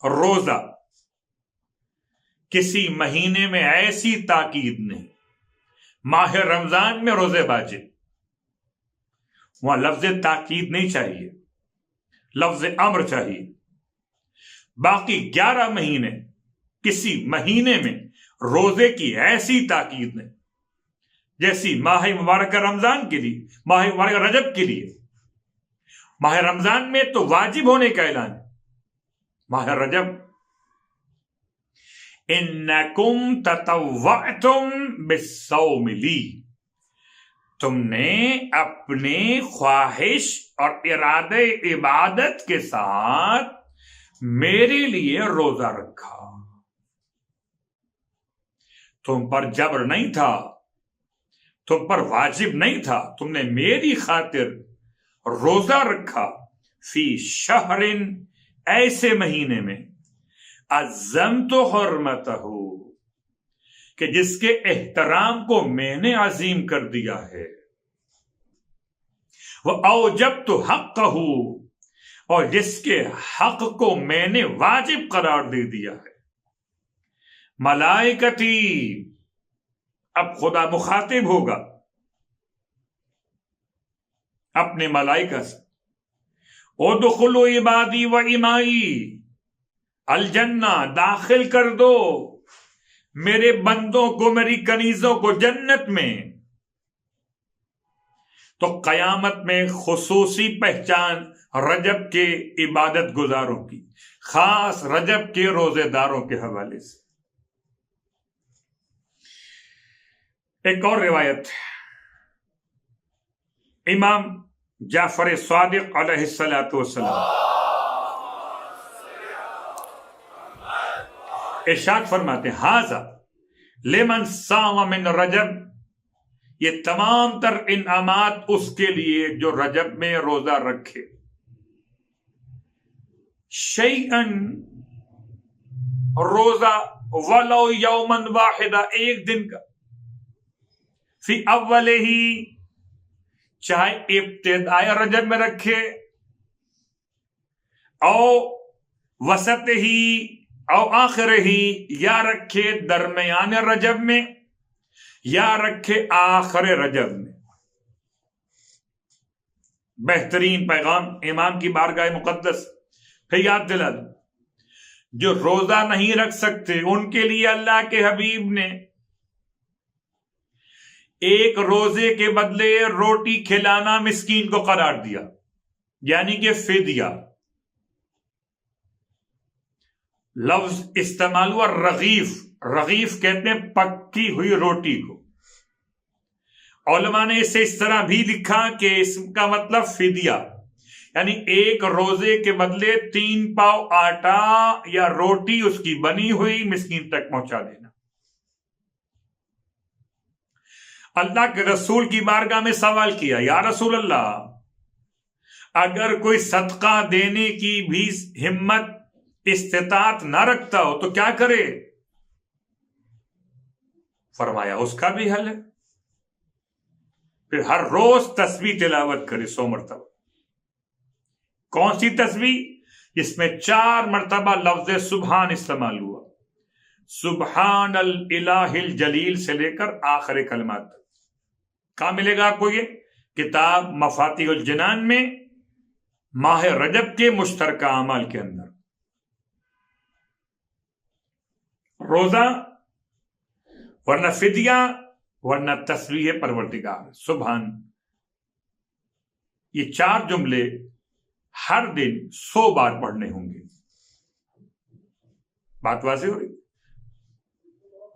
روزہ کسی مہینے میں ایسی تاکید نہیں. ماہ رمضان میں روزے واجب، وہاں لفظ تاکید نہیں چاہیے، لفظ امر چاہیے. باقی 11 مہینے کسی مہینے میں روزے کی ایسی تاکید نہیں جیسی ماہ مبارک رمضان کے لیے، ماہ مبارک رجب کے لیے. ماہ رمضان میں تو واجب ہونے کا اعلان ہے. ماہ رجب انکم تطوعتم بالصوم لی، تم نے اپنے خواہش اور ارادے عبادت کے ساتھ میرے لیے روزہ رکھا. تم پر جبر نہیں تھا، تم پر واجب نہیں تھا، تم نے میری خاطر روزہ رکھا. فی شہر، ایسے مہینے میں عظمت حرمتہ، کہ جس کے احترام کو میں نے عظیم کر دیا ہے. وَأَوْجَبْتُ حَقَّهُ، اور جس کے حق کو میں نے واجب قرار دے دیا ہے. ملائکتی، اب خدا مخاطب ہوگا اپنے ملائکہ سے. ادخلوا عبادی و امائی، الجنہ، داخل کر دو میرے بندوں کو، میری کنیزوں کو جنت میں. تو قیامت میں خصوصی پہچان رجب کے عبادت گزاروں کی، خاص رجب کے روزے داروں کے حوالے سے. ایک اور روایت، امام جعفر صادق علیہ الصلوۃ والسلام ارشاد فرماتے ہیں، ھذا لمن صام من رجب، یہ تمام تر انعامات اس کے لیے جو رجب میں روزہ رکھے. شیئن، روزہ، ولو یومن واحدہ، ایک دن کا. فی اولہ، چاہے ابتداء رجب میں رکھے، او وسط ہی، او آخر ہی، یا رکھے درمیان رجب میں، یا رکھے آخر رجب میں. بہترین پیغام امام کی بارگاہ مقدس. پھر یاد دلا دو، جو روزہ نہیں رکھ سکتے ان کے لیے اللہ کے حبیب نے ایک روزے کے بدلے روٹی کھلانا مسکین کو قرار دیا، یعنی کہ فدیہ. لفظ استعمال ہوا رغیف. رغیف کہتے ہیں پکی ہوئی روٹی کو. علماء نے اسے اس طرح بھی لکھا کہ اس کا مطلب فدیہ، یعنی ایک روزے کے بدلے 3 پاؤ آٹا یا روٹی اس کی بنی ہوئی مسکین تک پہنچا دینا. اللہ کے رسول کی بارگاہ میں سوال کیا، یا رسول اللہ، اگر کوئی صدقہ دینے کی بھی ہمت استطاعت نہ رکھتا ہو تو کیا کرے؟ فرمایا اس کا بھی حل ہے، پھر ہر روز تسبیح تلاوت کرے 100 مرتبہ. کون سی تسبیح؟ جس میں 4 مرتبہ لفظ سبحان استعمال ہوا. سبحان الالہ الجلیل سے لے کر آخر کلمات تک. کہاں ملے گا آپ کو یہ؟ کتاب مفاتیح الجنان میں، ماہ رجب کے مشترکہ اعمال کے اندر. روزہ، ورنہ فدیہ، ورنہ تسبیح پروردگار سبحان. یہ 4 جملے ہر دن 100 بار پڑھنے ہوں گے. بات واضح ہو رہی؟